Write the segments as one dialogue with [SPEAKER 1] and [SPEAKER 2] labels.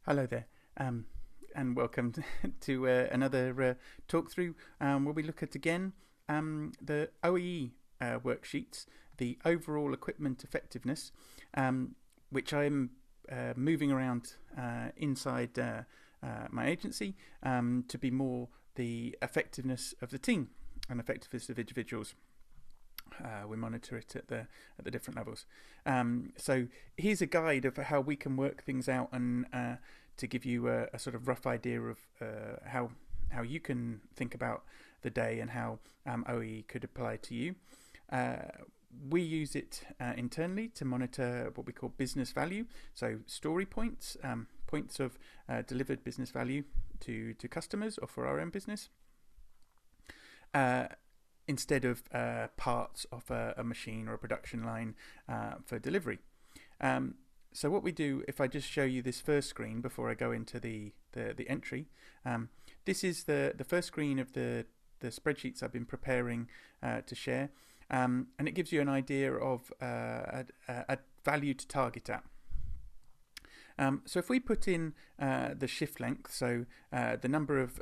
[SPEAKER 1] Hello there, and welcome to another talk through where we look at again the OEE worksheets, the overall equipment effectiveness, which I'm moving around inside my agency to be more the effectiveness of the team and effectiveness of individuals. We monitor it at the different levels. So here's a guide of how we can work things out, and to give you a sort of rough idea of how you can think about the day and how OEE could apply to you. We use it internally to monitor what we call business value, so story points, points of delivered business value to customers or for our own business. Instead of parts of a machine or a production line for delivery. So what we do, if I just show you this first screen before I go into the entry, this is the first screen of the spreadsheets I've been preparing to share, and it gives you an idea of a value to target at. So if we put in the shift length, so the number of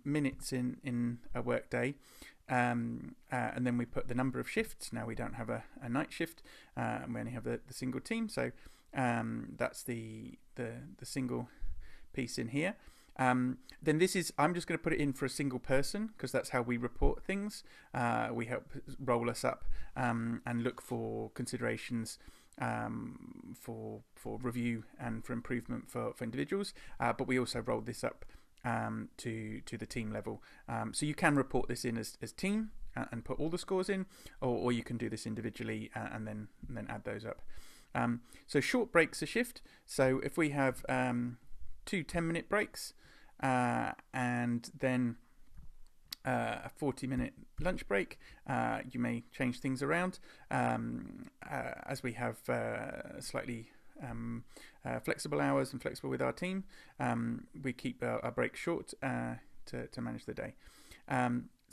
[SPEAKER 1] minutes in a workday, and then we put the number of shifts. Now we don't have a night shift, and we only have the single team, so that's the single piece in here. Then this is, I'm just going to put it in for a single person because that's how we report things. We help roll us up and look for considerations for review and for improvement for individuals, but we also roll this up to the team level. So you can report this in as team and put all the scores in, or you can do this individually and then add those up. So short breaks a shift. So if we have 2 10-minute breaks and then a 40-minute lunch break, you may change things around as we have slightly flexible hours and flexible with our team. We keep our breaks short to manage the day.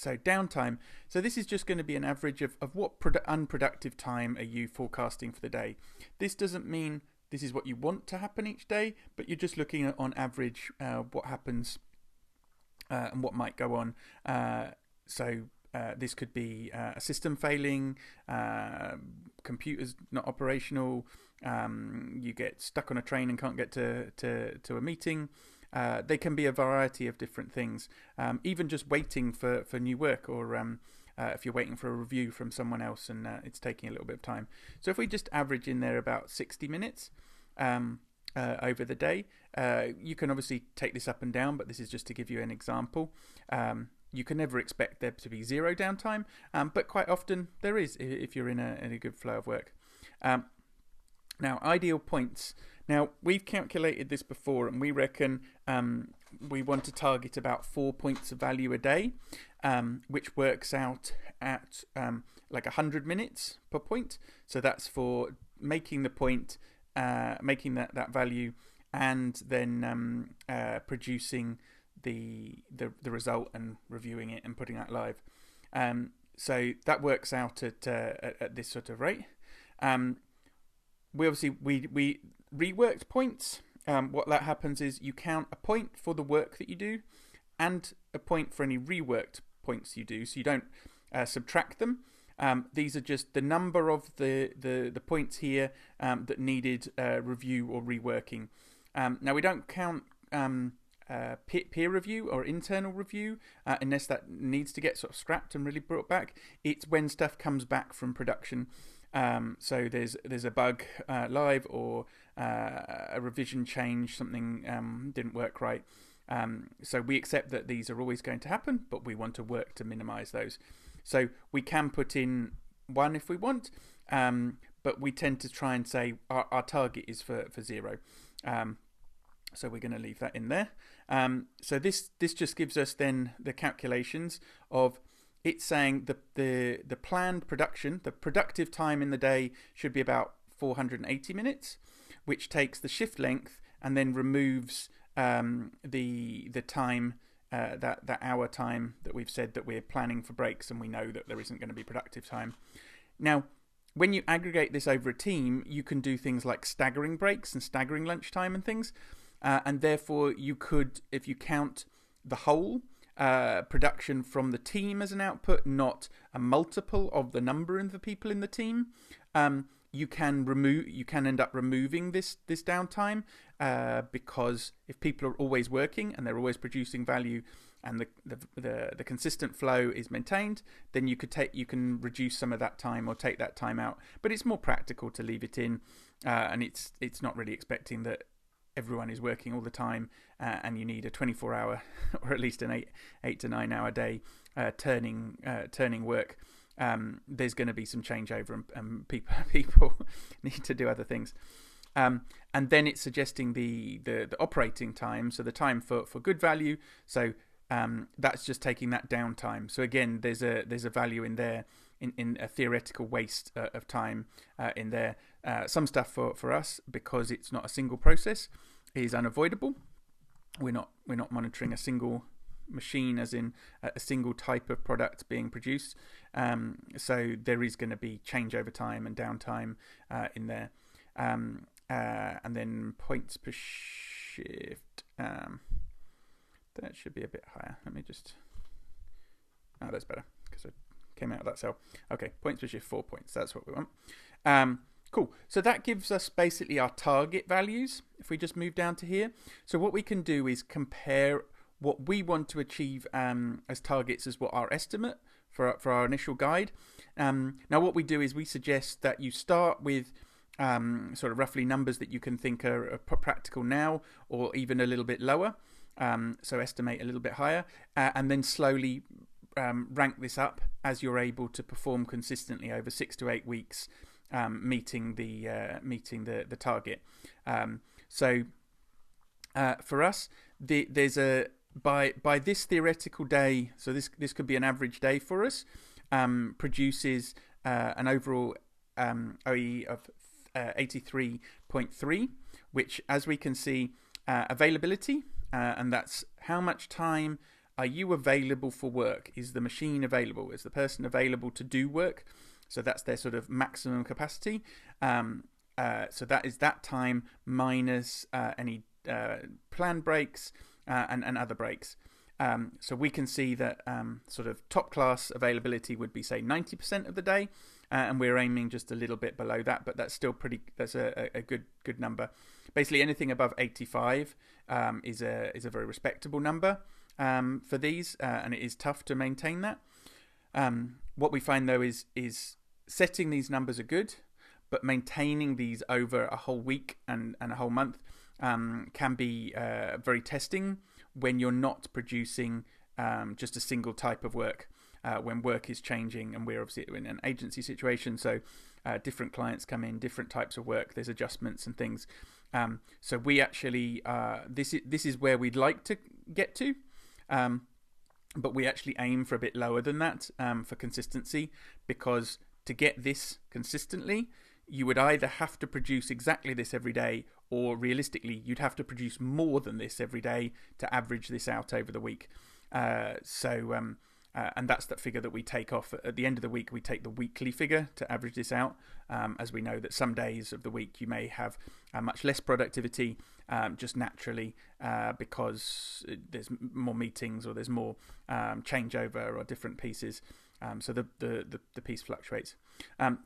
[SPEAKER 1] So downtime. So this is just going to be an average of what unproductive time are you forecasting for the day. This doesn't mean this is what you want to happen each day, but you're just looking at on average what happens and what might go on. So this could be a system failing, computers not operational, you get stuck on a train and can't get to a meeting. They can be a variety of different things, even just waiting for new work, or if you're waiting for a review from someone else and it's taking a little bit of time. So if we just average in there about 60 minutes over the day, you can obviously take this up and down, but this is just to give you an example. You can never expect there to be zero downtime, but quite often there is if you're in a good flow of work. Now, ideal points. Now, we've calculated this before, and we reckon we want to target about 4 points of value a day, which works out at like 100 minutes per point. So that's for making the point, making that value, and then producing the result and reviewing it and putting that live. So that works out at this sort of rate. We obviously we reworked points. What that happens is you count a point for the work that you do and a point for any reworked points you do, so you don't subtract them. These are just the number of the points here that needed review or reworking. Now we don't count peer review or internal review unless that needs to get sort of scrapped and really brought back. It's when stuff comes back from production. So there's a bug live, or a revision change, something didn't work right. So we accept that these are always going to happen, but we want to work to minimize those. So we can put in 1 if we want, but we tend to try and say our target is for 0. So we're going to leave that in there. So this just gives us then the calculations of, it's saying the planned production, the productive time in the day should be about 480 minutes, which takes the shift length and then removes the time, that hour time that we've said that we're planning for breaks, and we know that there isn't going to be productive time. Now, when you aggregate this over a team, you can do things like staggering breaks and staggering lunchtime and things. and therefore you could, if you count the whole production from the team as an output, not a multiple of the number of the people in the team, you can end up removing this downtime, because if people are always working and they're always producing value, and the consistent flow is maintained, then you can reduce some of that time or take that time out. But it's more practical to leave it in, and it's not really expecting that everyone is working all the time, and you need a 24-hour or at least an 8 to 9 hour day turning work. There's going to be some changeover, and people need to do other things. And then it's suggesting the operating time, so the time for good value. So that's just taking that downtime. So again, there's a value in there, in a theoretical waste of time in there. Some stuff for us, because it's not a single process, is unavoidable. We're not monitoring a single machine, as in a single type of product being produced. So there is going to be changeover time and downtime in there. And then points per shift. That should be a bit higher. Let me just... Oh, that's better, because I came out of that cell. Okay, points per shift, 4 points. That's what we want. Cool. So that gives us basically our target values, if we just move down to here. So what we can do is compare what we want to achieve as targets as what our estimate for our initial guide. Now what we do is we suggest that you start with sort of roughly numbers that you can think are practical now, or even a little bit lower. So estimate a little bit higher, and then slowly rank this up as you're able to perform consistently over 6 to 8 weeks, meeting the target. So for us, there's by this theoretical day, so this could be an average day for us, produces an overall OEE of 83.3, which, as we can see, availability, and that's how much time are you available for work? Is the machine available? Is the person available to do work? So that's their sort of maximum capacity. So that is that time minus any planned breaks and other breaks. So we can see that sort of top class availability would be, say, 90% of the day, and we're aiming just a little bit below that, but that's still that's a good number. Basically, anything above 85 is a very respectable number for these, and it is tough to maintain that. What we find, though, is setting these numbers are good, but maintaining these over a whole week and a whole month can be very testing when you're not producing just a single type of work, when work is changing, and we're obviously in an agency situation, so different clients come in, different types of work, there's adjustments and things. So we actually, this is where we'd like to get to, but we actually aim for a bit lower than that for consistency, because to get this consistently, you would either have to produce exactly this every day, or realistically, you'd have to produce more than this every day to average this out over the week. And that's that figure that we take off. At the end of the week, we take the weekly figure to average this out, as we know that some days of the week you may have much less productivity, just naturally, because there's more meetings, or there's more changeover, or different pieces. So the piece fluctuates.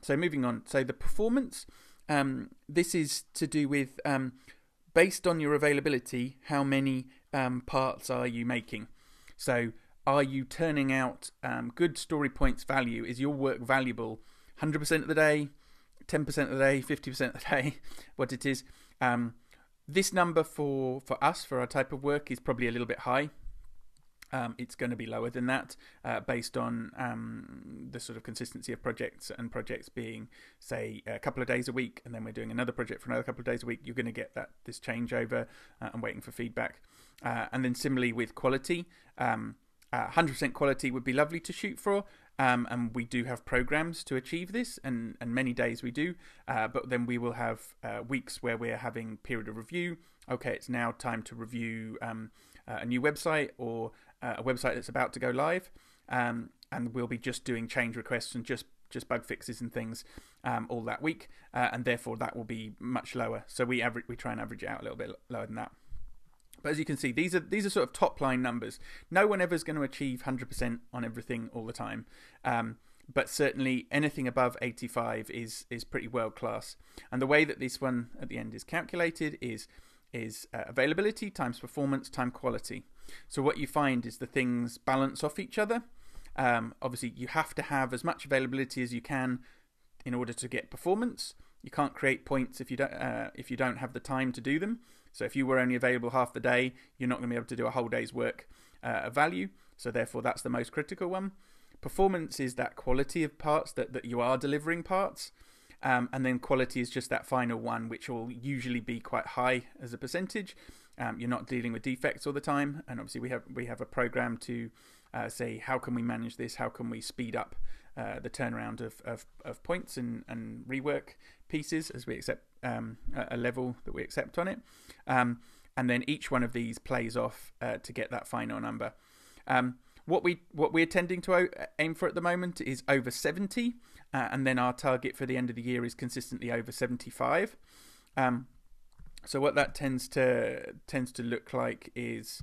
[SPEAKER 1] So moving on. So the performance, this is to do with, based on your availability, how many parts are you making? So are you turning out good story points value? Is your work valuable 100% of the day, 10% of the day, 50% of the day, what it is? This number for us, for our type of work, is probably a little bit high. It's going to be lower than that, based on the sort of consistency of projects, and projects being, say, a couple of days a week, and then we're doing another project for another couple of days a week. You're going to get this changeover and waiting for feedback. And then similarly with quality, 100% quality would be lovely to shoot for, and we do have programs to achieve this, and many days we do, but then we will have weeks where we're having period of review. Okay, it's now time to review a new website, or a website that's about to go live, and we'll be just doing change requests and just bug fixes and things all that week, and therefore that will be much lower. So we try and average it out a little bit lower than that. But as you can see, these are sort of top line numbers. No one ever is going to achieve 100% on everything all the time. But certainly anything above 85 is pretty world class. And the way that this one at the end is calculated is availability times performance times quality. So what you find is the things balance off each other. Obviously, you have to have as much availability as you can in order to get performance. You can't create points if you don't have the time to do them. So if you were only available half the day, you're not going to be able to do a whole day's work of value. So therefore, that's the most critical one. Performance is that quality of parts, that you are delivering parts. And then quality is just that final one, which will usually be quite high as a percentage. You're not dealing with defects all the time. And obviously we have a program to say, how can we manage this? How can we speed up the turnaround of points and rework pieces as we accept a level that we accept on it. And then each one of these plays off to get that final number. What we're tending to aim for at the moment is over 70, and then our target for the end of the year is consistently over 75. So what that tends to look like is,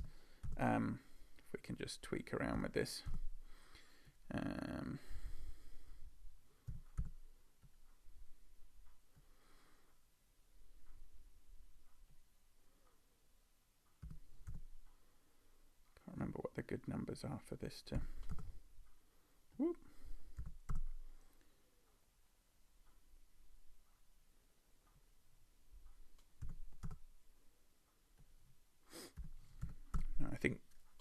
[SPEAKER 1] if we can just tweak around with this. Remember what the good numbers are for this to. Whoop. I think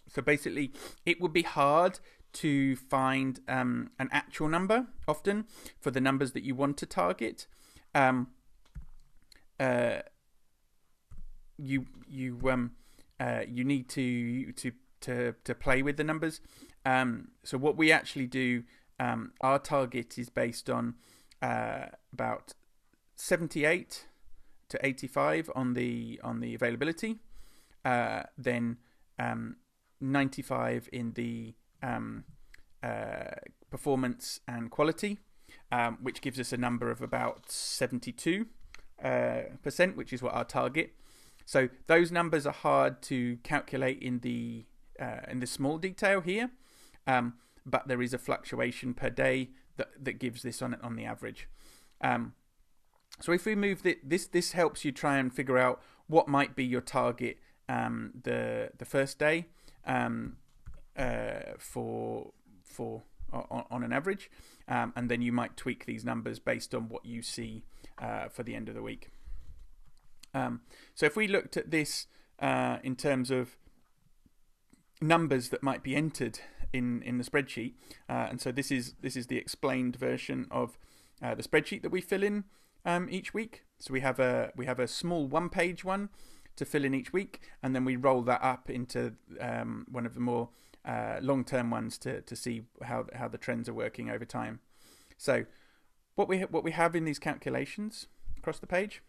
[SPEAKER 1] so. Basically, it would be hard to find an actual number often for the numbers that you want to target. You need to play with the numbers. So what we actually do, our target is based on about 78 to 85 on the availability, then 95 in the performance and quality, which gives us a number of about 72%, which is what our target. So those numbers are hard to calculate in the small detail here, but there is a fluctuation per day that gives this on the average. So if we move this helps you try and figure out what might be your target the first day for on an average, and then you might tweak these numbers based on what you see for the end of the week. So if we looked at this in terms of numbers that might be entered in the spreadsheet, and so this is the explained version of the spreadsheet that we fill in each week. So we have a small one-page one to fill in each week, and then we roll that up into one of the more long-term ones to see how the trends are working over time. So what we have in these calculations across the page